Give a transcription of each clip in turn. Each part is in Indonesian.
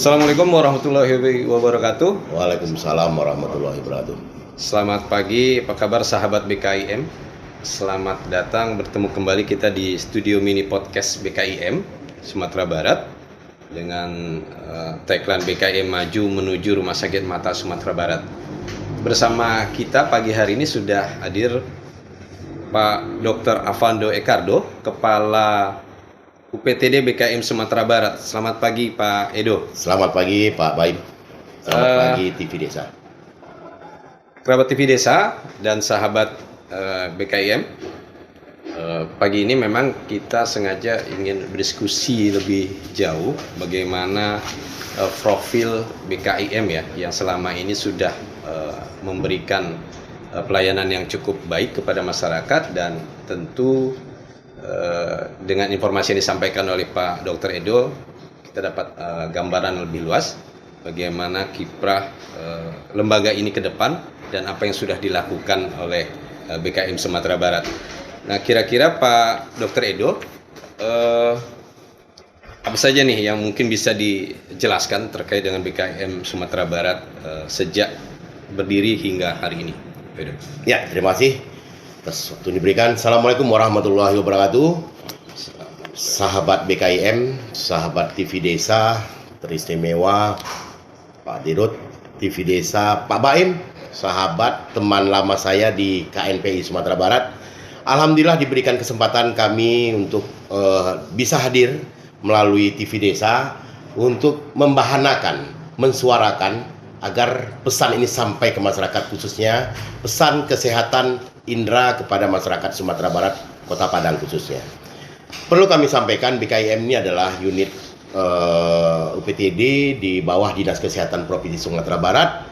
Assalamualaikum warahmatullahi wabarakatuh. Waalaikumsalam warahmatullahi wabarakatuh. Selamat pagi, apa kabar sahabat BKIM? Selamat datang bertemu kembali kita di studio mini podcast BKIM Sumatera Barat dengan tagline BKIM Maju Menuju Rumah Sakit Mata Sumatera Barat. Bersama kita pagi hari ini sudah hadir Pak Dr. Avando Ekardo, Kepala UPTD BKIM Sumatera Barat. Selamat pagi Pak Edo. Selamat pagi Pak Baim. Selamat pagi TV Desa. Kerabat TV Desa dan sahabat BKIM. Pagi ini memang kita sengaja ingin berdiskusi lebih jauh bagaimana profil BKIM ya, yang selama ini sudah memberikan pelayanan yang cukup baik kepada masyarakat, dan tentu dengan informasi yang disampaikan oleh Pak Dr. Edo, kita dapat gambaran lebih luas bagaimana kiprah lembaga ini ke depan dan apa yang sudah dilakukan oleh BKIM Sumatera Barat. Nah, kira-kira Pak Dr. Edo, apa saja nih yang mungkin bisa dijelaskan terkait dengan BKIM Sumatera Barat sejak berdiri hingga hari ini? Edo. Ya, terima kasih atas waktu diberikan. Assalamualaikum warahmatullahi wabarakatuh. Sahabat BKIM, sahabat TV Desa teristimewa, Pak Dirut TV Desa, Pak Baim, sahabat teman lama saya di KNPI Sumatera Barat. Alhamdulillah diberikan kesempatan kami untuk bisa hadir melalui TV Desa untuk membahanakan, mensuarakan agar pesan ini sampai ke masyarakat, khususnya pesan kesehatan indera kepada masyarakat Sumatera Barat, Kota Padang khususnya. Perlu kami sampaikan, BKIM ini adalah unit UPTD di bawah Dinas Kesehatan Provinsi Sumatera Barat,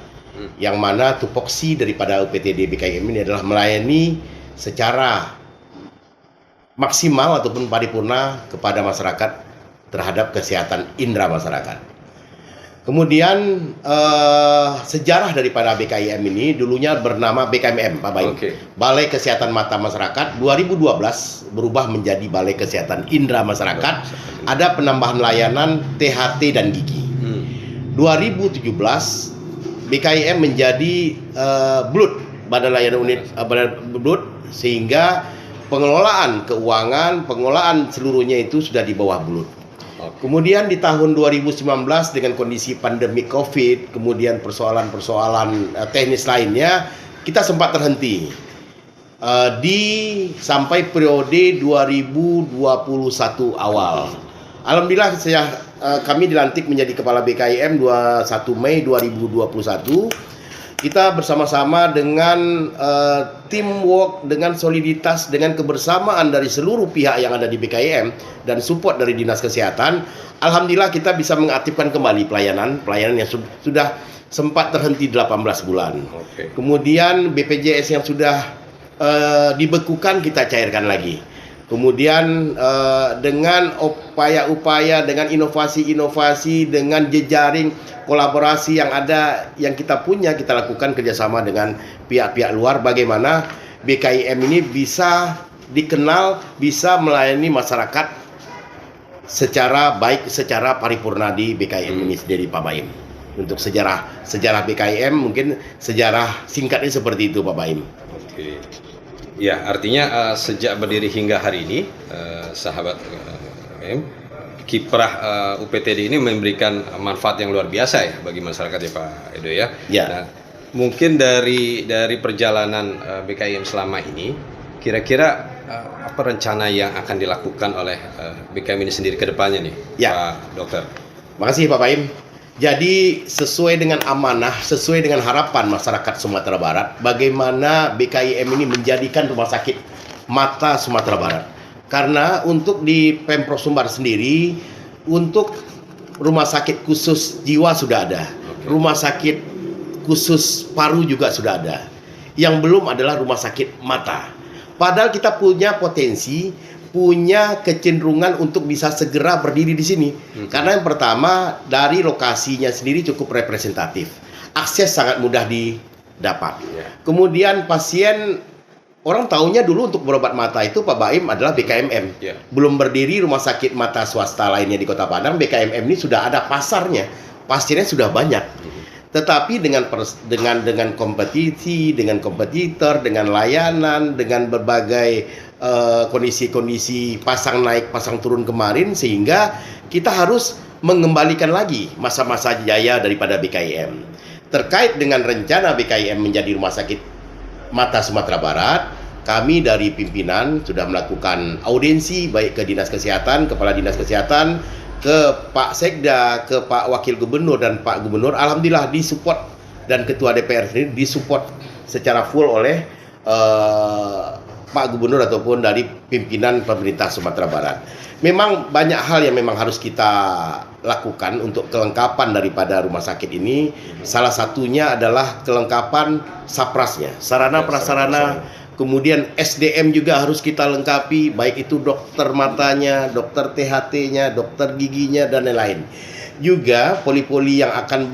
yang mana tupoksi daripada UPTD BKIM ini adalah melayani secara maksimal ataupun paripurna kepada masyarakat terhadap kesehatan indera masyarakat. Kemudian sejarah daripada BKIM ini dulunya bernama BKMM, Pak Baim. Balai Kesehatan Mata Masyarakat. 2012 berubah menjadi Balai Kesehatan Indera Masyarakat. Ada penambahan layanan THT dan gigi. 2017 BKIM menjadi BLUT, Badan Layanan Unit BLUT, sehingga pengelolaan keuangan, pengelolaan seluruhnya itu sudah di bawah BLUT. Kemudian di tahun 2019 dengan kondisi pandemi COVID, kemudian persoalan-persoalan teknis lainnya, kita sempat terhenti sampai periode 2021 awal. Alhamdulillah kami dilantik menjadi Kepala BKIM 21 Mei 2021. Kita bersama-sama dengan teamwork, dengan soliditas, dengan kebersamaan dari seluruh pihak yang ada di BKIM dan support dari Dinas Kesehatan. Alhamdulillah kita bisa mengaktifkan kembali pelayanan yang sudah sempat terhenti 18 bulan. Kemudian BPJS yang sudah dibekukan kita cairkan lagi. Kemudian dengan upaya-upaya, dengan inovasi-inovasi, dengan jejaring kolaborasi yang ada, yang kita punya, kita lakukan kerjasama dengan pihak-pihak luar, bagaimana BKIM ini bisa dikenal, bisa melayani masyarakat secara baik, secara paripurna di BKIM ini sendiri, Pak Baim. Untuk sejarah BKIM, mungkin sejarah singkatnya seperti itu, Pak Baim. Oke. Ya, artinya sejak berdiri hingga hari ini, sahabat kiprah UPTD ini memberikan manfaat yang luar biasa ya bagi masyarakat ya Pak Edo ya. Ya. Nah, mungkin dari perjalanan BKIM selama ini, kira-kira apa rencana yang akan dilakukan oleh BKIM ini sendiri ke depannya nih, ya, Pak Dokter? Makasih Pak Baim. Jadi sesuai dengan amanah, sesuai dengan harapan masyarakat Sumatera Barat, bagaimana BKIM ini menjadikan rumah sakit mata Sumatera Barat. Karena untuk di Pemprov Sumbar sendiri, untuk rumah sakit khusus jiwa sudah ada, rumah sakit khusus paru juga sudah ada. Yang belum adalah rumah sakit mata. Padahal kita punya potensi punya kecenderungan untuk bisa segera berdiri di sini. Karena yang pertama, dari lokasinya sendiri cukup representatif. Akses sangat mudah didapat. Kemudian pasien, orang tahunya dulu untuk berobat mata itu Pak Baim adalah BKMM. Belum berdiri rumah sakit mata swasta lainnya di Kota Padang, BKMM ini sudah ada pasarnya. Pasiennya sudah banyak. Tetapi dengan kompetisi, dengan kompetitor, dengan layanan, dengan berbagai kondisi-kondisi pasang naik, pasang turun kemarin, sehingga kita harus mengembalikan lagi masa-masa jaya daripada BKIM. Terkait dengan rencana BKIM menjadi Rumah Sakit Mata Sumatera Barat, kami dari pimpinan sudah melakukan audiensi baik ke Dinas Kesehatan, Kepala Dinas Kesehatan, ke Pak Sekda, ke Pak Wakil Gubernur dan Pak Gubernur. Alhamdulillah disupport, dan Ketua DPR sendiri disupport secara full oleh Pak Gubernur ataupun dari pimpinan pemerintah Sumatera Barat. Memang banyak hal yang memang harus kita lakukan untuk kelengkapan daripada rumah sakit ini. Salah satunya adalah kelengkapan saprasnya, sarana prasarana. Kemudian SDM juga harus kita lengkapi, baik itu dokter matanya, dokter THT-nya, dokter giginya, dan lain-lain. Juga poli-poli yang akan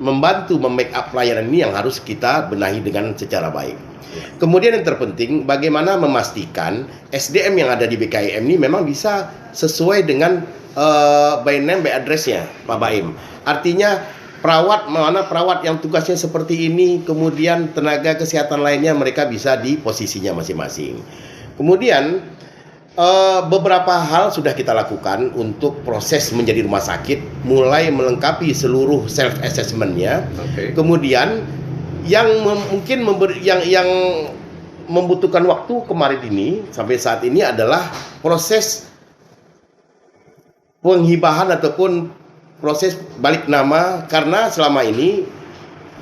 membantu make up pelayanan ini yang harus kita benahi dengan secara baik. Kemudian yang terpenting, bagaimana memastikan SDM yang ada di BKIM ini memang bisa sesuai dengan by name, by address-nya, Pak Baim. Artinya perawat yang tugasnya seperti ini, kemudian tenaga kesehatan lainnya mereka bisa di posisinya masing-masing. Kemudian beberapa hal sudah kita lakukan untuk proses menjadi rumah sakit, mulai melengkapi seluruh self assessment-nya. Kemudian yang mungkin yang membutuhkan waktu kemarin ini sampai saat ini adalah proses penghibahan ataupun proses balik nama, karena selama ini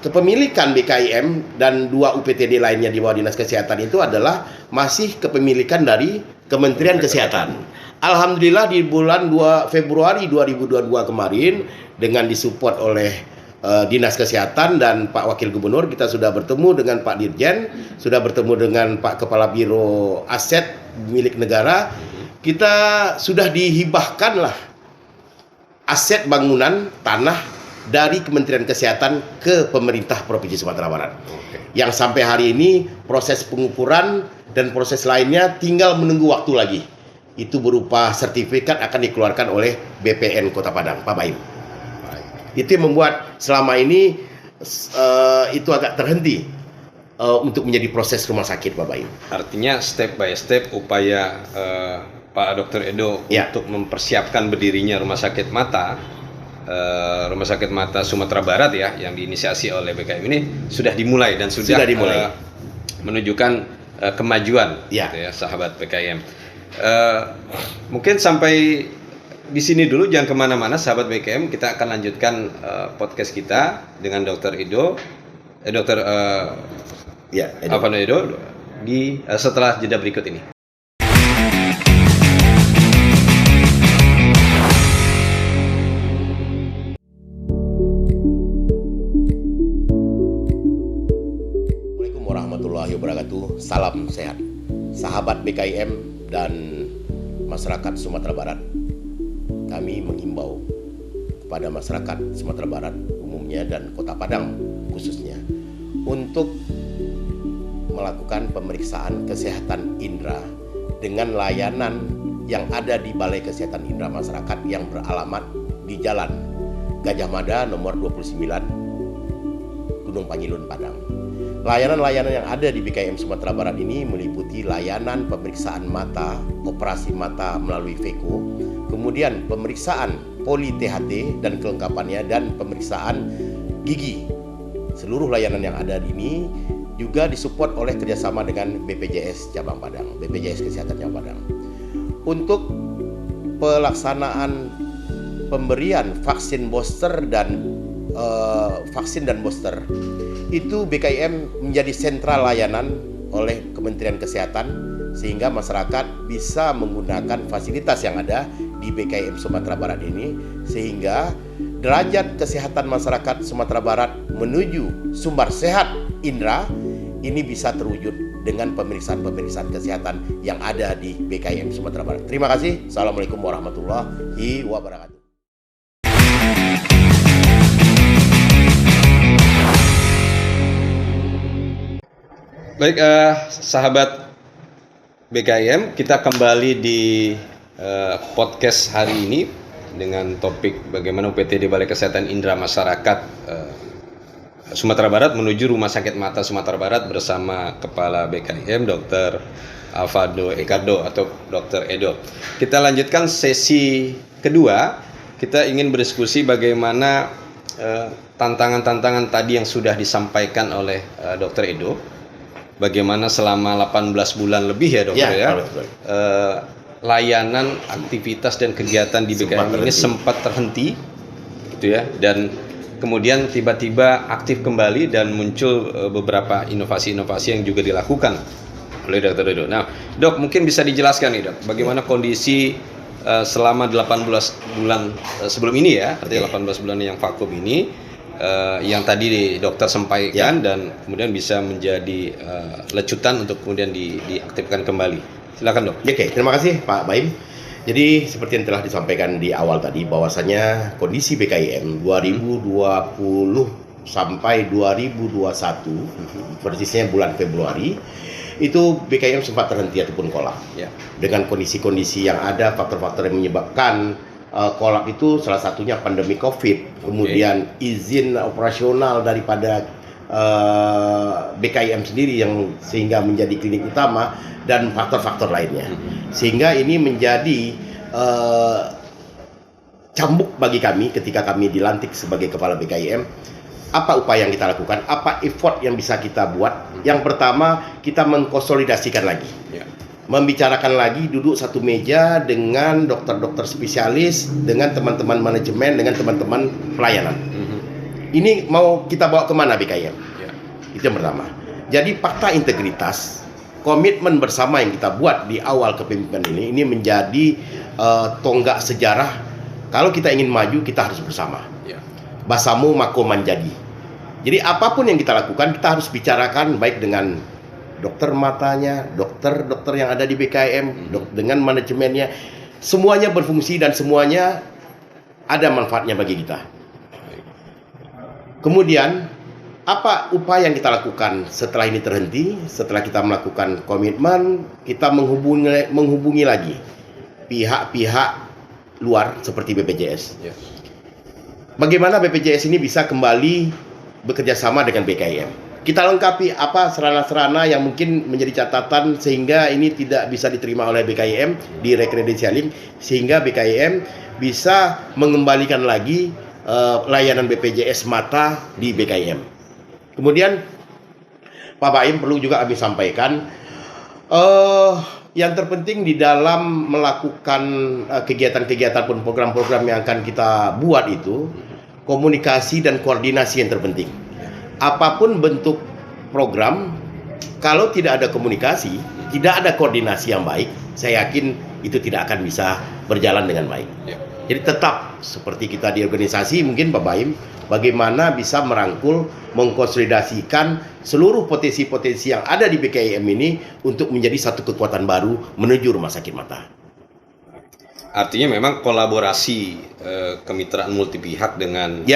kepemilikan BKIM dan 2 UPTD lainnya di bawah Dinas Kesehatan itu adalah masih kepemilikan dari Kementerian Kesehatan. Alhamdulillah di bulan 2 Februari 2022 kemarin, dengan disupport oleh Dinas Kesehatan dan Pak Wakil Gubernur, kita sudah bertemu dengan Pak Dirjen, sudah bertemu dengan Pak Kepala Biro Aset milik negara. Kita sudah dihibahkanlah aset bangunan tanah dari Kementerian Kesehatan ke pemerintah Provinsi Sumatera Barat. Yang sampai hari ini proses pengukuran dan proses lainnya tinggal menunggu waktu lagi. Itu berupa sertifikat akan dikeluarkan oleh BPN Kota Padang, Pak Baim. Itu yang membuat selama ini itu agak terhenti untuk menjadi proses rumah sakit, Pak Baim. Artinya step by step upaya Pak Dr. Edo untuk mempersiapkan berdirinya Rumah Sakit Mata Sumatera Barat yang diinisiasi oleh BKIM ini sudah dimulai dan sudah menunjukkan kemajuan, gitu ya, sahabat BKIM. Mungkin sampai di sini dulu, jangan kemana-mana sahabat BKIM. Kita akan lanjutkan podcast kita dengan Dr. Edo, Dr. Edo di setelah jeda berikut ini. Assalamualaikum warahmatullahi wabarakatuh. Salam sehat, sahabat BKIM dan masyarakat Sumatera Barat. Kami mengimbau kepada masyarakat Sumatera Barat umumnya dan Kota Padang khususnya untuk melakukan pemeriksaan kesehatan indera dengan layanan yang ada di Balai Kesehatan Indera Masyarakat yang beralamat di Jalan Gajah Mada nomor 29 Gunung Pangilun, Padang. Layanan-layanan yang ada di BKIM Sumatera Barat ini meliputi layanan pemeriksaan mata, operasi mata melalui VECO, kemudian pemeriksaan poli THT dan kelengkapannya, dan pemeriksaan gigi. Seluruh layanan yang ada ini juga disupport oleh kerjasama dengan BPJS Cabang Padang, BPJS Kesehatan Cabang Padang. Untuk pelaksanaan pemberian vaksin booster dan booster itu BKIM menjadi sentral layanan oleh Kementerian Kesehatan, sehingga masyarakat bisa menggunakan fasilitas yang ada di BKIM Sumatera Barat ini, sehingga derajat kesehatan masyarakat Sumatera Barat menuju sumber sehat indera ini bisa terwujud dengan pemeriksaan kesehatan yang ada di BKIM Sumatera Barat. Terima kasih. Assalamualaikum warahmatullahi wabarakatuh. Baik, sahabat BKIM, kita kembali di podcast hari ini dengan topik bagaimana UPTD Balai Kesehatan Indra Masyarakat Sumatera Barat menuju Rumah Sakit Mata Sumatera Barat bersama Kepala BKIM Dr. Alvado Ecardo atau Dr. Edo. Kita lanjutkan sesi kedua. Kita ingin berdiskusi bagaimana tantangan-tantangan tadi yang sudah disampaikan oleh Dr. Edo. Bagaimana selama 18 bulan lebih ya dokter ya, layanan, aktivitas dan kegiatan di BKIM ini sempat terhenti, gitu ya, dan kemudian tiba-tiba aktif kembali dan muncul beberapa inovasi-inovasi yang juga dilakukan oleh Dr. Edo. Nah, dok, mungkin bisa dijelaskan nih dok, bagaimana kondisi selama 18 bulan sebelum ini ya, artinya 18 bulan yang vakum ini, yang tadi dokter sampaikan dan kemudian bisa menjadi lecutan untuk kemudian diaktifkan kembali. Silakan dok. Oke, terima kasih Pak Baim. Jadi seperti yang telah disampaikan di awal tadi, bahwasanya kondisi BKIM 2020 sampai 2021, persisnya bulan Februari, itu BKIM sempat terhenti ataupun kolap. Ya. Dengan kondisi-kondisi yang ada, faktor-faktor yang menyebabkan kolap itu salah satunya pandemi COVID, kemudian izin operasional daripada BKIM sendiri yang sehingga menjadi klinik utama dan faktor-faktor lainnya, sehingga ini menjadi cambuk bagi kami ketika kami dilantik sebagai kepala BKIM. Apa upaya yang kita lakukan, apa effort yang bisa kita buat? Yang pertama, kita mengkonsolidasikan lagi, membicarakan lagi, duduk satu meja dengan dokter-dokter spesialis, dengan teman-teman manajemen, dengan teman-teman pelayanan. Ini mau kita bawa kemana BKIM? Itu yang pertama. Jadi fakta integritas, komitmen bersama yang kita buat di awal kepemimpinan ini menjadi tonggak sejarah. Kalau kita ingin maju, kita harus bersama. Basamu mako manjadi. Jadi apapun yang kita lakukan, kita harus bicarakan baik dengan dokter matanya, dokter-dokter yang ada di BKIM, dengan manajemennya, semuanya berfungsi dan semuanya ada manfaatnya bagi kita. Kemudian, apa upaya yang kita lakukan setelah ini terhenti? Setelah kita melakukan komitmen, kita menghubungi lagi pihak-pihak luar seperti BPJS. Bagaimana BPJS ini bisa kembali bekerja sama dengan BKIM? Kita lengkapi apa sarana-sarana yang mungkin menjadi catatan sehingga ini tidak bisa diterima oleh BKIM di rekredisialing, sehingga BKIM bisa mengembalikan lagi layanan BPJS mata di BKIM. Kemudian Pak Baim perlu juga kami sampaikan, yang terpenting di dalam melakukan kegiatan-kegiatan pun program-program yang akan kita buat itu, komunikasi dan koordinasi yang terpenting. Apapun bentuk program, kalau tidak ada komunikasi, tidak ada koordinasi yang baik, saya yakin itu tidak akan bisa berjalan dengan baik. Jadi tetap seperti kita di organisasi, mungkin Pak Baim, bagaimana bisa merangkul, mengkonsolidasikan seluruh potensi-potensi yang ada di BKIM ini untuk menjadi satu kekuatan baru menuju rumah sakit mata. Artinya memang kolaborasi kemitraan multi pihak dengan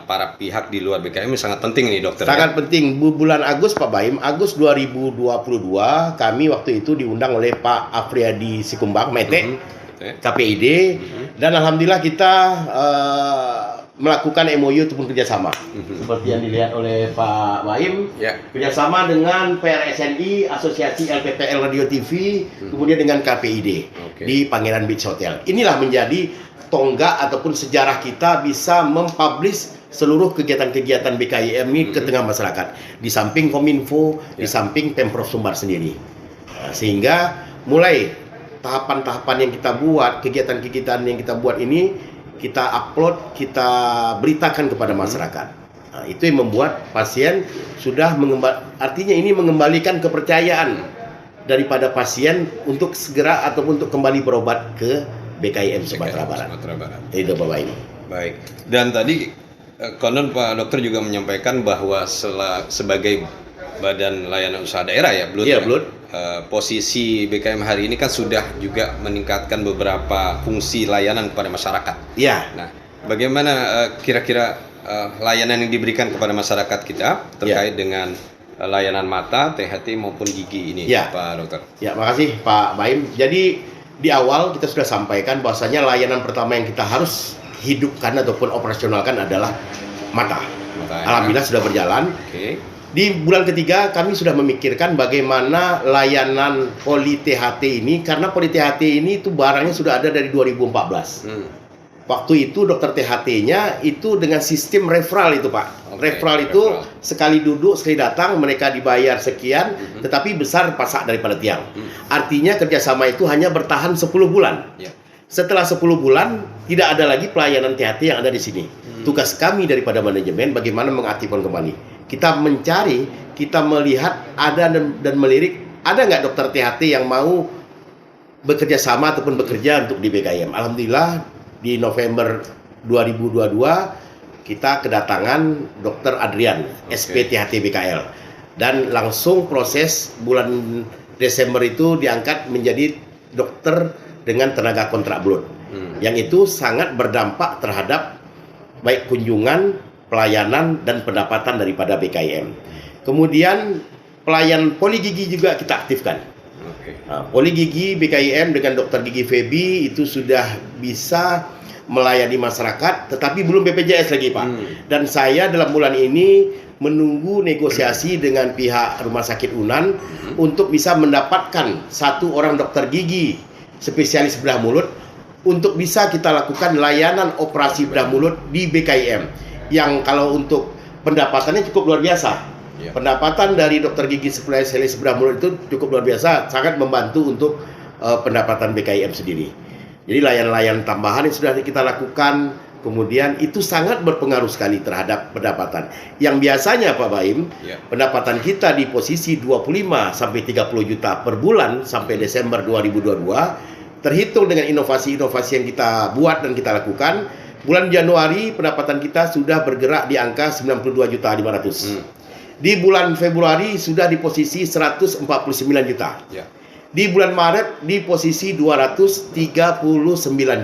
para pihak di luar BKIM sangat penting nih dokter. Sangat penting. Bulan Agustus Pak Baim, Agustus 2022 kami waktu itu diundang oleh Pak Afriyadi Sikumbang Mete, KPID, dan alhamdulillah kita melakukan MOU ataupun kerjasama seperti yang dilihat oleh Pak Baim, kerjasama dengan PRSNI, Asosiasi LPPL Radio TV, kemudian dengan KPID di Pangeran Beach Hotel. Inilah menjadi tonggak ataupun sejarah kita bisa mempublish seluruh kegiatan-kegiatan BKIM ini ke tengah masyarakat, di samping Kominfo, di samping Pemprov Sumbar sendiri. Sehingga mulai tahapan-tahapan yang kita buat, kegiatan-kegiatan yang kita buat ini, kita upload, kita beritakan kepada masyarakat. Nah, itu yang membuat pasien sudah artinya ini mengembalikan kepercayaan daripada pasien untuk segera ataupun untuk kembali berobat ke BKIM Sumatera Barat. Itu Bapak ini. Baik. Dan tadi konon Pak Dokter juga menyampaikan bahwa sebagai Badan Layanan Usaha Daerah ya, BLUD. Iya, ya? BLUD. Posisi BKM hari ini kan sudah juga meningkatkan beberapa fungsi layanan kepada masyarakat. Iya. Nah, bagaimana kira-kira layanan yang diberikan kepada masyarakat kita terkait dengan layanan mata, THT maupun gigi ini, Pak Dokter? Ya, makasih Pak Baim. Jadi di awal kita sudah sampaikan bahwasanya layanan pertama yang kita harus hidupkan ataupun operasionalkan adalah mata. Alhamdulillah sudah berjalan. Di bulan ketiga kami sudah memikirkan bagaimana layanan poli THT ini, karena poli THT ini itu barangnya sudah ada dari 2014. Waktu itu dokter THT-nya itu dengan sistem referral itu Pak. Referral itu sekali duduk, sekali datang, mereka dibayar sekian, tetapi besar pasak daripada tiang. Artinya kerjasama itu hanya bertahan 10 bulan. Setelah 10 bulan, tidak ada lagi pelayanan THT yang ada di sini. Tugas kami daripada manajemen bagaimana mengaktifkan kembali. Kita mencari, kita melihat ada dan melirik, ada nggak dokter THT yang mau bekerja sama ataupun bekerja untuk di BKIM. Alhamdulillah di November 2022 kita kedatangan Dr. Adrian, SPTHT BKL, dan langsung proses bulan Desember itu diangkat menjadi dokter dengan tenaga kontrak BLUD. Yang itu sangat berdampak terhadap baik kunjungan, pelayanan dan pendapatan daripada BKIM. Kemudian pelayan poli gigi juga kita aktifkan. Nah, poli gigi BKIM dengan dokter gigi Febi itu sudah bisa melayani masyarakat, tetapi belum BPJS lagi Pak. Dan saya dalam bulan ini menunggu negosiasi dengan pihak Rumah Sakit Unan untuk bisa mendapatkan satu orang dokter gigi spesialis bedah mulut untuk bisa kita lakukan layanan operasi bedah mulut di BKIM. Yang kalau untuk pendapatannya cukup luar biasa. Pendapatan dari dokter gigi spesialis bedah mulut itu cukup luar biasa, sangat membantu untuk pendapatan BKIM sendiri. Jadi layanan-layanan tambahan yang sudah kita lakukan, kemudian itu sangat berpengaruh sekali terhadap pendapatan. Yang biasanya Pak Baim, pendapatan kita di posisi 25 sampai 30 juta per bulan sampai Desember 2022, terhitung dengan inovasi-inovasi yang kita buat dan kita lakukan. Bulan Januari pendapatan kita sudah bergerak di angka 92.500.000. Di bulan Februari sudah di posisi 149 juta. Di bulan Maret di posisi 239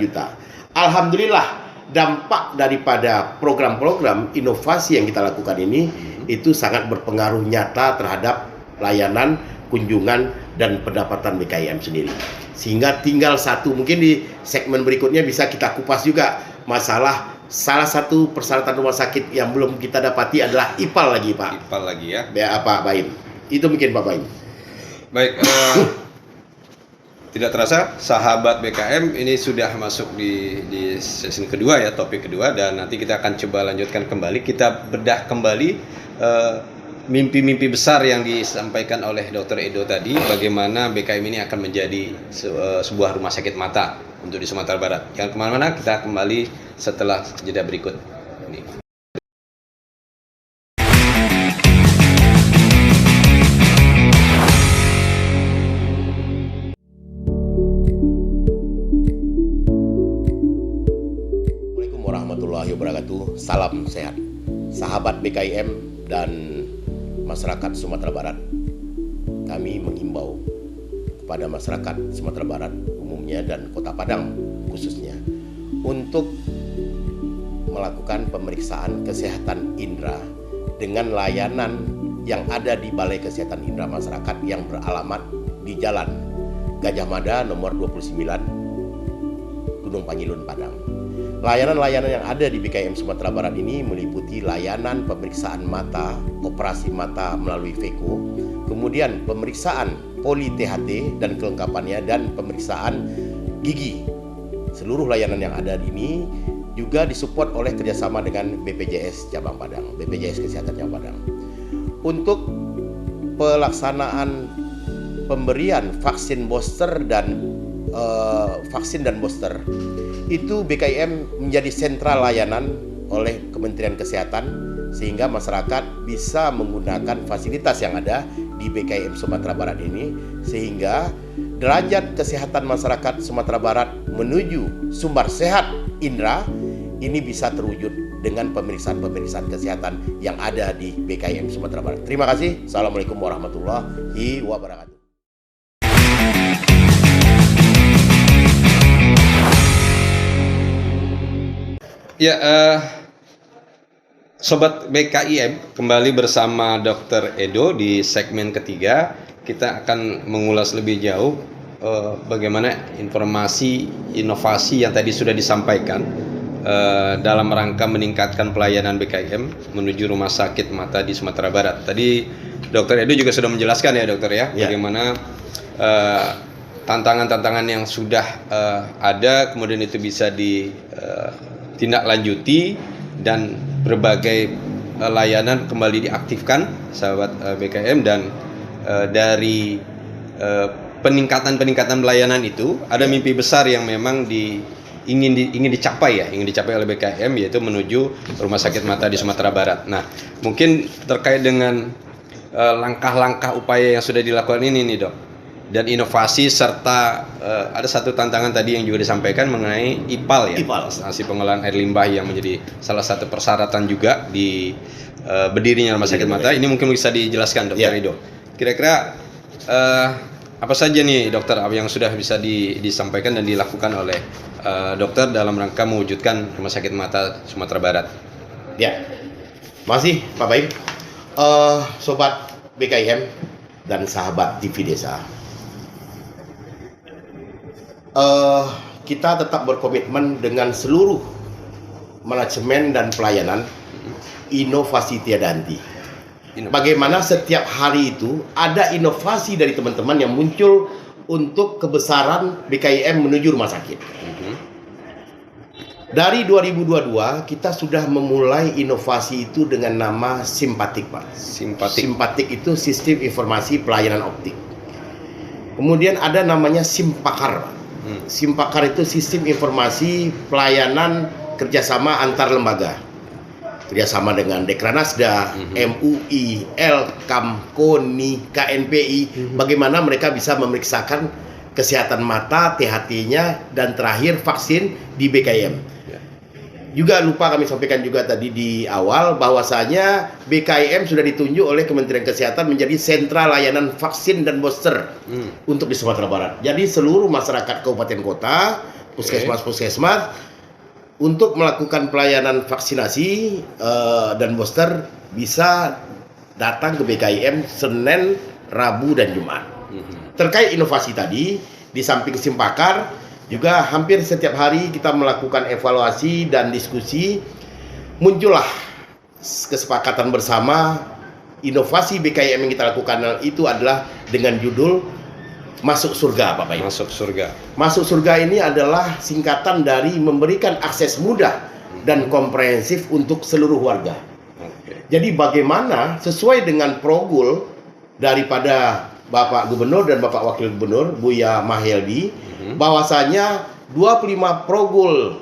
juta. Alhamdulillah dampak daripada program-program inovasi yang kita lakukan ini itu sangat berpengaruh nyata terhadap layanan, kunjungan dan pendapatan BKIM sendiri. Sehingga tinggal satu, mungkin di segmen berikutnya bisa kita kupas juga masalah salah satu persyaratan rumah sakit yang belum kita dapati adalah IPAL lagi Pak. IPAL lagi ya. Pak Baim. Itu mungkin Pak Baim. Baik, tidak terasa sahabat BKM ini sudah masuk di sesi kedua ya, topik kedua, dan nanti kita akan coba lanjutkan kembali. Kita bedah kembali mimpi-mimpi besar yang disampaikan oleh Dr. Edo tadi, bagaimana BKM ini akan menjadi sebuah rumah sakit mata untuk di Sumatera Barat. Jangan kemana-mana, kita kembali setelah jeda berikut ini. Assalamualaikum warahmatullahi wabarakatuh. Salam sehat, sahabat BKIM dan masyarakat Sumatera Barat. Kami mengimbau kepada masyarakat Sumatera Barat umumnya dan Kota Padang khususnya untuk melakukan pemeriksaan kesehatan indera dengan layanan yang ada di Balai Kesehatan Indera Masyarakat yang beralamat di Jalan Gajah Mada nomor 29 Gunung Pangilun, Padang. Layanan-layanan yang ada di BKIM Sumatera Barat ini meliputi layanan pemeriksaan mata, operasi mata melalui VECO, kemudian pemeriksaan poli THT dan kelengkapannya, dan pemeriksaan gigi. Seluruh layanan yang ada ini juga disupport oleh kerjasama dengan BPJS Cabang Padang, BPJS Kesehatan Cabang Padang. Untuk pelaksanaan pemberian vaksin booster dan booster itu BKIM menjadi sentral layanan oleh Kementerian Kesehatan, sehingga masyarakat bisa menggunakan fasilitas yang ada di BKIM Sumatera Barat ini, sehingga derajat kesehatan masyarakat Sumatera Barat menuju sumber sehat indera ini bisa terwujud dengan pemeriksaan kesehatan yang ada di BKIM Sumatera Barat. Terima kasih. Assalamualaikum warahmatullahi wabarakatuh. Ya, Sobat BKIM, kembali bersama Dr. Edo di segmen ketiga. Kita akan mengulas lebih jauh bagaimana informasi inovasi yang tadi sudah disampaikan dalam rangka meningkatkan pelayanan BKIM menuju rumah sakit mata di Sumatera Barat. Tadi Dr. Edo juga sudah menjelaskan ya dokter ya, bagaimana tantangan-tantangan yang sudah ada, kemudian itu bisa ditindaklanjuti dan berbagai layanan kembali diaktifkan sahabat BKIM, dan dari peningkatan pelayanan itu ada mimpi besar yang memang ingin dicapai oleh BKIM, yaitu menuju rumah sakit mata di Sumatera Barat. Nah, mungkin terkait dengan langkah-langkah upaya yang sudah dilakukan ini nih dok, dan inovasi serta ada satu tantangan tadi yang juga disampaikan mengenai IPAL ya, instalasi pengolahan air limbah yang menjadi salah satu persyaratan juga di berdirinya rumah sakit mata. Ini mungkin bisa dijelaskan dokter Rido. Kira-kira apa saja nih dokter yang sudah bisa disampaikan dan dilakukan oleh dokter dalam rangka mewujudkan rumah sakit mata Sumatera Barat? Ya, masih Pak Baim, Sobat BKIM dan sahabat TV Desa. Kita tetap berkomitmen dengan seluruh manajemen dan pelayanan, inovasi tiada henti. Bagaimana setiap hari itu ada inovasi dari teman-teman yang muncul untuk kebesaran BKIM menuju rumah sakit. Dari 2022 kita sudah memulai inovasi itu dengan nama Simpatik, Pak. Simpatik itu Sistem Informasi Pelayanan Optik. Kemudian ada namanya Simpakar, Pak. Simpakar itu Sistem Informasi Pelayanan Kerjasama Antar Lembaga, kerjasama dengan Dekranasda, MUI, Elkam, KONI, KNPI, bagaimana mereka bisa memeriksakan kesehatan mata, THT-nya, dan terakhir vaksin di BKIM. Juga lupa kami sampaikan juga tadi di awal bahwasanya BKIM sudah ditunjuk oleh Kementerian Kesehatan menjadi sentra layanan vaksin dan booster untuk di Sumatera Barat. Jadi seluruh masyarakat kabupaten kota, puskesmas untuk melakukan pelayanan vaksinasi dan booster bisa datang ke BKIM Senin, Rabu, dan Jumat. Terkait inovasi tadi, di samping Simpakar, juga hampir setiap hari kita melakukan evaluasi dan diskusi. Muncullah kesepakatan bersama, inovasi BKIM yang kita lakukan itu adalah dengan judul Masuk Surga, Pak Baik. Masuk Surga. Masuk Surga ini adalah singkatan dari memberikan akses mudah dan komprehensif untuk seluruh warga. Jadi bagaimana sesuai dengan progul daripada Bapak Gubernur dan Bapak Wakil Gubernur Buya Mahyeldi, bahwasanya 25 progul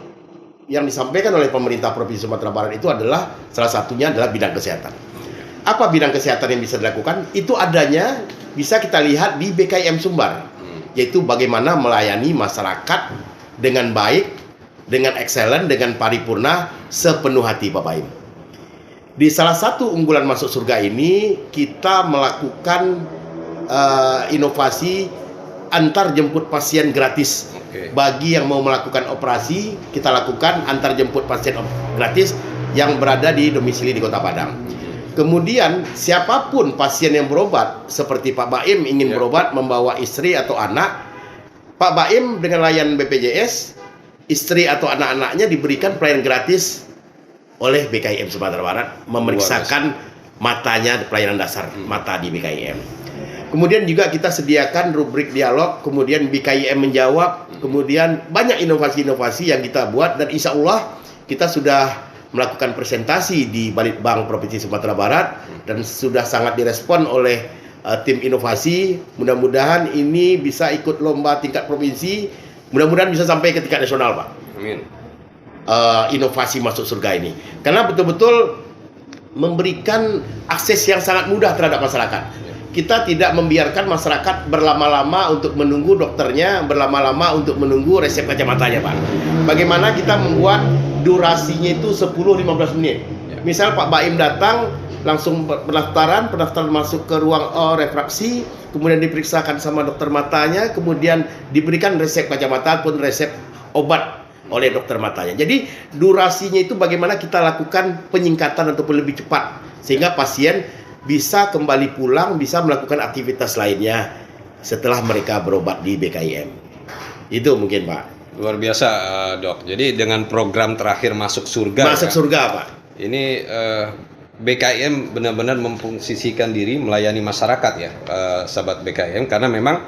yang disampaikan oleh pemerintah Provinsi Sumatera Barat itu adalah salah satunya adalah bidang kesehatan. Apa bidang kesehatan yang bisa dilakukan? Itu adanya bisa kita lihat di BKIM Sumbar, yaitu bagaimana melayani masyarakat dengan baik, dengan excellent, dengan paripurna, sepenuh hati, Pak Baim. Di salah satu unggulan Masuk Surga ini kita melakukan inovasi antar jemput pasien gratis. Bagi yang mau melakukan operasi, kita lakukan antar jemput pasien gratis yang berada di domisili di Kota Padang. Kemudian siapapun pasien yang berobat, seperti Pak Baim ingin berobat membawa istri atau anak, Pak Baim dengan layanan BPJS, istri atau anak-anaknya diberikan pelayanan gratis oleh BKIM Sumatera Barat, memeriksakan matanya, pelayanan dasar mata di BKIM. Kemudian juga kita sediakan rubrik dialog, kemudian BKIM menjawab, kemudian banyak inovasi-inovasi yang kita buat, dan insya Allah kita sudah melakukan presentasi di Balitbang Provinsi Sumatera Barat dan sudah sangat direspon oleh tim inovasi. Mudah-mudahan ini bisa ikut lomba tingkat provinsi, mudah-mudahan bisa sampai ke tingkat nasional, Pak. Amin. Inovasi Masuk Surga ini, karena betul-betul memberikan akses yang sangat mudah terhadap masyarakat. Kita tidak membiarkan masyarakat berlama-lama untuk menunggu dokternya, berlama-lama untuk menunggu resep kacamatanya, Pak. Bagaimana kita membuat durasinya itu 10-15 menit. Ya. Misal Pak Baim datang, langsung pendaftaran masuk ke ruang refraksi, kemudian diperiksakan sama dokter matanya, kemudian diberikan resep kacamata pun resep obat oleh dokter matanya. Jadi durasinya itu bagaimana kita lakukan penyingkatan ataupun lebih cepat sehingga pasien bisa kembali pulang, bisa melakukan aktivitas lainnya setelah mereka berobat di BKIM. Itu mungkin Pak. Luar biasa dok. Jadi dengan program terakhir masuk surga. Masuk surga Pak. Ini BKIM benar-benar memposisikan diri melayani masyarakat ya, sahabat BKIM, karena memang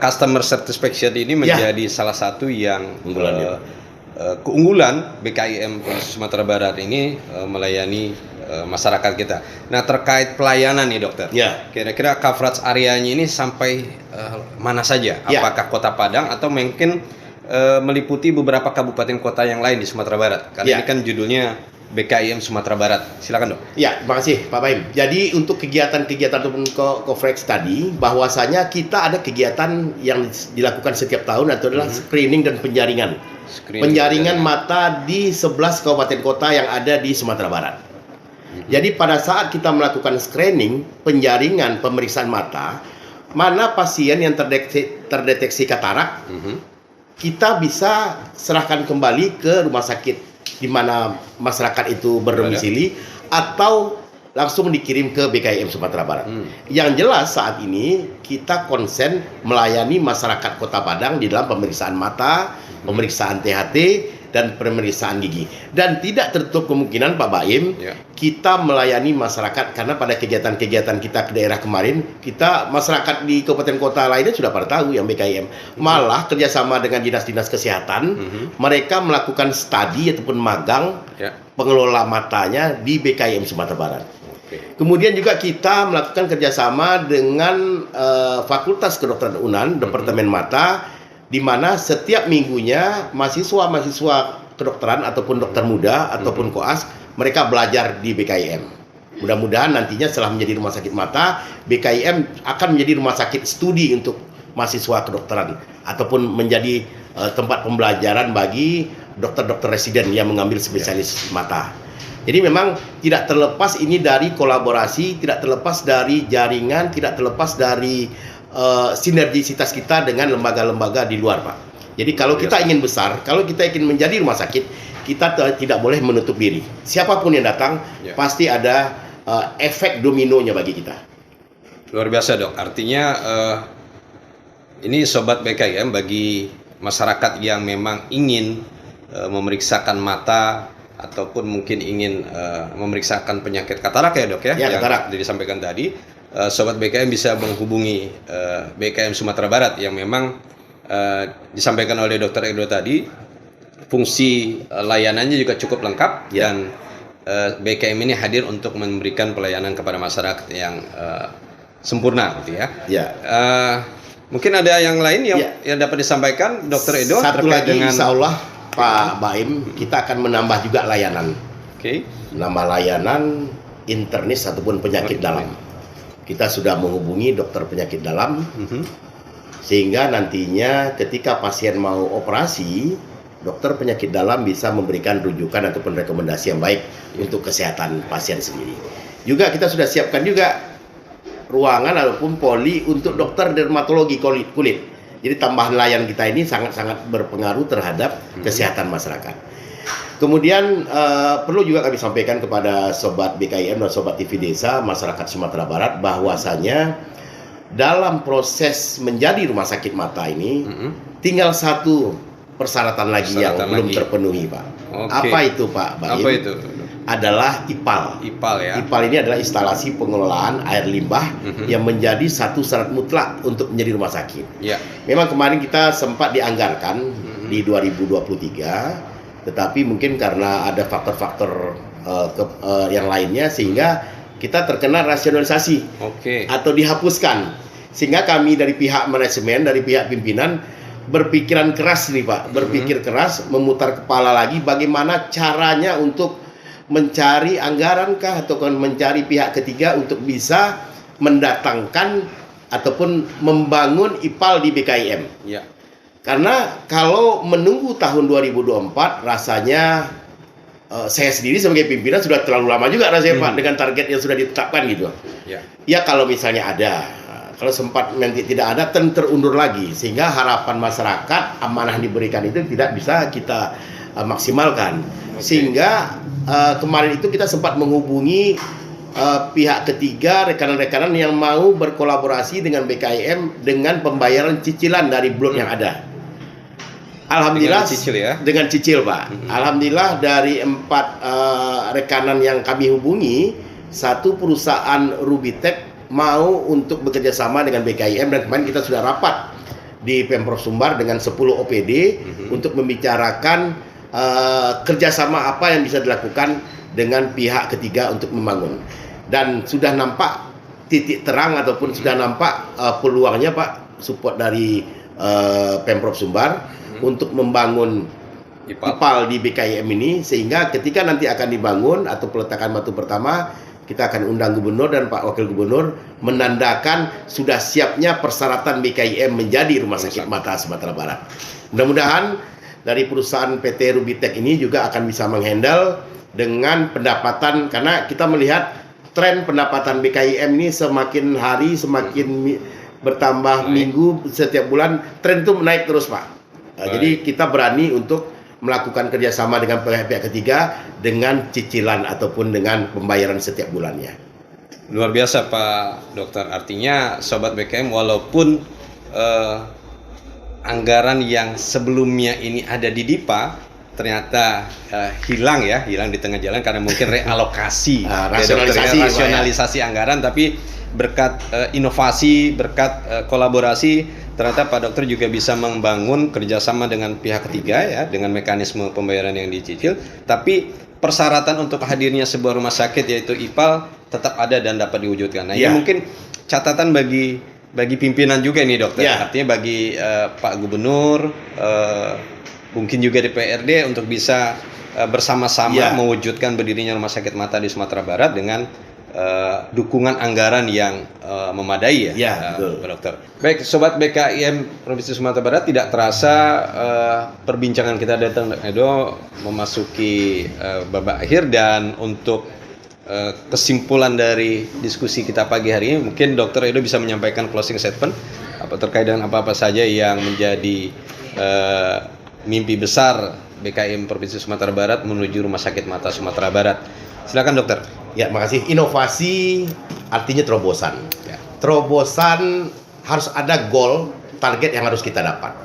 customer satisfaction ini menjadi salah satu yang keunggulan BKIM Sumatera Barat ini melayani masyarakat kita. Nah terkait pelayanan nih dokter, kira-kira coverage areanya ini sampai mana saja? Apakah Kota Padang atau mungkin meliputi beberapa kabupaten kota yang lain di Sumatera Barat? Karena ini kan judulnya BKIM Sumatera Barat. Silakan dok. Ya, terima kasih Pak Baim. Jadi untuk kegiatan-kegiatan ataupun coverage tadi, bahwasanya kita ada kegiatan yang dilakukan setiap tahun itu adalah screening dan penjaringan. Penjaringan mata di 11 kabupaten kota yang ada di Sumatera Barat. Jadi pada saat kita melakukan screening, penjaringan, pemeriksaan mata, mana pasien yang terdeteksi katarak, kita bisa serahkan kembali ke rumah sakit di mana masyarakat itu berdomisili atau langsung dikirim ke BKIM Sumatera Barat. Yang jelas saat ini kita konsen melayani masyarakat Kota Padang di dalam pemeriksaan mata, pemeriksaan THT dan pemeriksaan gigi. Dan tidak tertutup kemungkinan Pak Baim, kita melayani masyarakat karena pada kegiatan-kegiatan kita ke daerah kemarin, kita masyarakat di kabupaten kota lainnya sudah pada tahu yang BKIM. Malah kerjasama dengan dinas-dinas kesehatan, mereka melakukan studi ataupun magang pengelola matanya di BKIM Sumatera Barat. Kemudian juga kita melakukan kerjasama dengan Fakultas Kedokteran UNAN, Departemen Mata, di mana setiap minggunya mahasiswa kedokteran ataupun dokter muda ataupun koas mereka belajar di BKIM. Mudah-mudahan nantinya setelah menjadi rumah sakit mata, BKIM akan menjadi rumah sakit studi untuk mahasiswa kedokteran ataupun menjadi tempat pembelajaran bagi dokter-dokter residen yang mengambil spesialis mata. Jadi memang tidak terlepas ini dari kolaborasi, tidak terlepas dari jaringan, tidak terlepas dari sinergisitas kita dengan lembaga-lembaga di luar Pak. Jadi kalau kita ingin besar, kalau kita ingin menjadi rumah sakit, kita tidak boleh menutup diri. Siapapun yang datang, pasti ada efek dominonya bagi kita. Luar biasa dok. Artinya ini sobat BKIM bagi masyarakat yang memang ingin memeriksakan mata ataupun mungkin ingin memeriksakan penyakit katarak ya dok ya, yang katarak disampaikan tadi. Sobat BKIM bisa menghubungi BKIM Sumatera Barat yang memang disampaikan oleh Dr. Edo tadi, fungsi layanannya juga cukup lengkap dan BKIM ini hadir untuk memberikan pelayanan kepada masyarakat yang sempurna gitu ya. Mungkin ada yang lain yang dapat disampaikan Dr. Edo satu terkait lagi, dengan insya Allah Pak Baim, kita akan menambah juga layanan. Menambah layanan internis ataupun penyakit dalam. Kita sudah menghubungi dokter penyakit dalam, sehingga nantinya ketika pasien mau operasi, dokter penyakit dalam bisa memberikan rujukan ataupun rekomendasi yang baik untuk kesehatan pasien sendiri. Juga kita sudah siapkan juga ruangan ataupun poli untuk dokter dermatologi kulit. Jadi tambahan layanan kita ini sangat-sangat berpengaruh terhadap kesehatan masyarakat. Kemudian perlu juga kami sampaikan kepada sobat BKIM dan sobat TV Desa masyarakat Sumatera Barat bahwasanya dalam proses menjadi rumah sakit mata ini tinggal satu persyaratan lagi yang belum terpenuhi Pak. Apa itu Pak Baim? Apa itu? Adalah IPAL. IPAL ini adalah instalasi pengelolaan air limbah yang menjadi satu syarat mutlak untuk menjadi rumah sakit. Memang kemarin kita sempat dianggarkan di 2023. Tetapi mungkin karena ada faktor-faktor yang lainnya sehingga kita terkena rasionalisasi atau dihapuskan. Sehingga kami dari pihak manajemen, dari pihak pimpinan berpikiran keras nih Pak, berpikir keras, memutar kepala lagi bagaimana caranya untuk mencari anggaran kah atau mencari pihak ketiga untuk bisa mendatangkan ataupun membangun IPAL di BKIM. Karena kalau menunggu tahun 2024 rasanya saya sendiri sebagai pimpinan sudah terlalu lama juga rasanya Pak dengan target yang sudah ditetapkan gitu. Ya kalau misalnya ada, kalau sempat nanti tidak ada terundur lagi sehingga harapan masyarakat amanah diberikan itu tidak bisa kita maksimalkan. Sehingga kemarin itu kita sempat menghubungi pihak ketiga, rekanan-rekanan yang mau berkolaborasi dengan BKIM dengan pembayaran cicilan dari blok yang ada. Alhamdulillah dengan cicil Pak. Alhamdulillah dari 4 rekanan yang kami hubungi, satu perusahaan Rubitek mau untuk bekerja sama dengan BKIM, dan kemarin kita sudah rapat di Pemprov Sumbar dengan 10 OPD untuk membicarakan kerjasama apa yang bisa dilakukan dengan pihak ketiga untuk membangun. Dan sudah nampak titik terang ataupun sudah nampak peluangnya Pak, support dari Pemprov Sumbar untuk membangun IPAL di BKIM ini, sehingga ketika nanti akan dibangun atau peletakan batu pertama, kita akan undang gubernur dan Pak Wakil Gubernur menandakan sudah siapnya persyaratan BKIM menjadi Rumah Sakit Mata Sumatera Barat. Mudah-mudahan dari perusahaan PT Rubitek ini juga akan bisa menghandle dengan pendapatan, karena kita melihat tren pendapatan BKIM ini semakin hari semakin bertambah minggu, setiap bulan tren itu naik terus Pak. Jadi kita berani untuk melakukan kerjasama dengan pihak ketiga dengan cicilan ataupun dengan pembayaran setiap bulannya. Luar biasa Pak Dokter, artinya Sobat BKM walaupun anggaran yang sebelumnya ini ada di DIPA ternyata hilang di tengah jalan karena mungkin realokasi, rasionalisasi anggaran, tapi berkat inovasi, berkat kolaborasi, ternyata Pak Dokter juga bisa membangun kerjasama dengan pihak ketiga dengan mekanisme pembayaran yang dicicil, tapi persyaratan untuk hadirnya sebuah rumah sakit yaitu IPAL tetap ada dan dapat diwujudkan. Nah, ini mungkin catatan bagi pimpinan juga ini Dokter, artinya bagi Pak Gubernur, mungkin juga DPRD untuk bisa bersama-sama mewujudkan berdirinya rumah sakit mata di Sumatera Barat dengan dukungan anggaran yang memadai Pak Dokter. Baik, Sobat BKIM Provinsi Sumatera Barat, tidak terasa perbincangan kita datang Edo memasuki babak akhir, dan untuk kesimpulan dari diskusi kita pagi hari ini, mungkin Dokter Edo bisa menyampaikan closing statement terkait dengan apa-apa saja yang menjadi mimpi besar BKIM Provinsi Sumatera Barat menuju Rumah Sakit Mata Sumatera Barat. Silakan Dokter. Ya, makasih. Inovasi artinya terobosan. Terobosan harus ada goal, target yang harus kita dapat.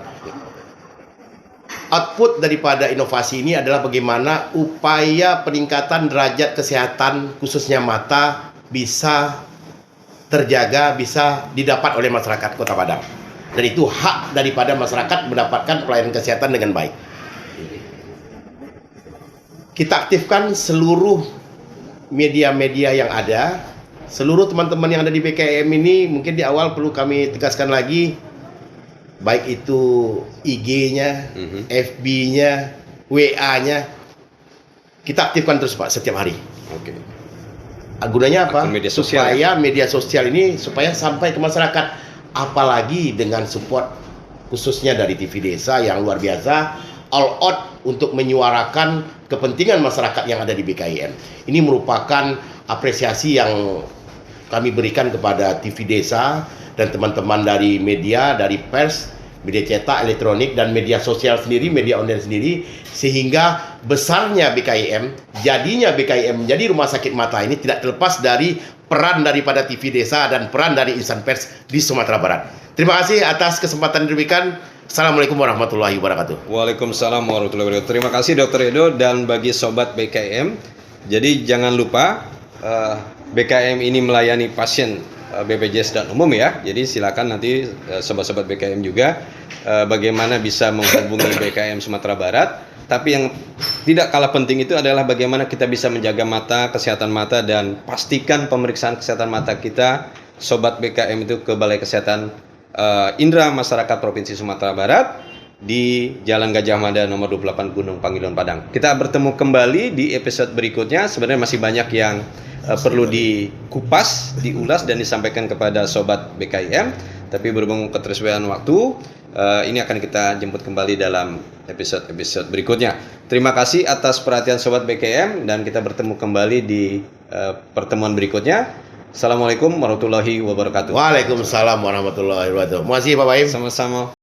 Output daripada inovasi ini adalah bagaimana upaya peningkatan derajat kesehatan khususnya mata bisa terjaga, bisa didapat oleh masyarakat Kota Padang. Dan itu hak daripada masyarakat mendapatkan pelayanan kesehatan dengan baik. Kita aktifkan seluruh media-media yang ada, seluruh teman-teman yang ada di BKIM ini. Mungkin di awal perlu kami tegaskan lagi, baik itu IG-nya, FB-nya, WA-nya, kita aktifkan terus Pak setiap hari. Gunanya apa? Media sosial, supaya media sosial ini supaya sampai ke masyarakat, apalagi dengan support khususnya dari TV Desa yang luar biasa, all out untuk menyuarakan kepentingan masyarakat yang ada di BKIM. Ini merupakan apresiasi yang kami berikan kepada TV Desa dan teman-teman dari media, dari pers, media cetak, elektronik, dan media sosial sendiri, media online sendiri, sehingga besarnya BKIM, jadinya BKIM menjadi rumah sakit mata ini tidak terlepas dari peran daripada TV Desa dan peran dari insan pers di Sumatera Barat. Terima kasih atas kesempatan diberikan. Assalamualaikum warahmatullahi wabarakatuh. Waalaikumsalam warahmatullahi wabarakatuh. Terima kasih Dokter Edo, dan bagi Sobat BKIM, jadi jangan lupa BKIM ini melayani pasien BPJS dan umum ya. Jadi silakan nanti sobat-sobat BKIM juga bagaimana bisa menghubungi BKIM Sumatera Barat. Tapi yang tidak kalah penting itu adalah bagaimana kita bisa menjaga mata, kesehatan mata, dan pastikan pemeriksaan kesehatan mata kita Sobat BKIM itu ke Balai Kesehatan Indra Masyarakat Provinsi Sumatera Barat di Jalan Gajah Mada nomor 28 Gunung Pangilon Padang. Kita bertemu kembali di episode berikutnya. Sebenarnya masih banyak yang perlu dikupas, diulas, dan disampaikan kepada Sobat BKIM. Tapi berhubung ketersediaan waktu, Ini akan kita jemput kembali dalam episode-episode berikutnya. Terima kasih atas perhatian Sobat BKM dan kita bertemu kembali di pertemuan berikutnya. Assalamualaikum warahmatullahi wabarakatuh. Waalaikumsalam warahmatullahi wabarakatuh. Terima kasih Pak Baim. Sama-sama.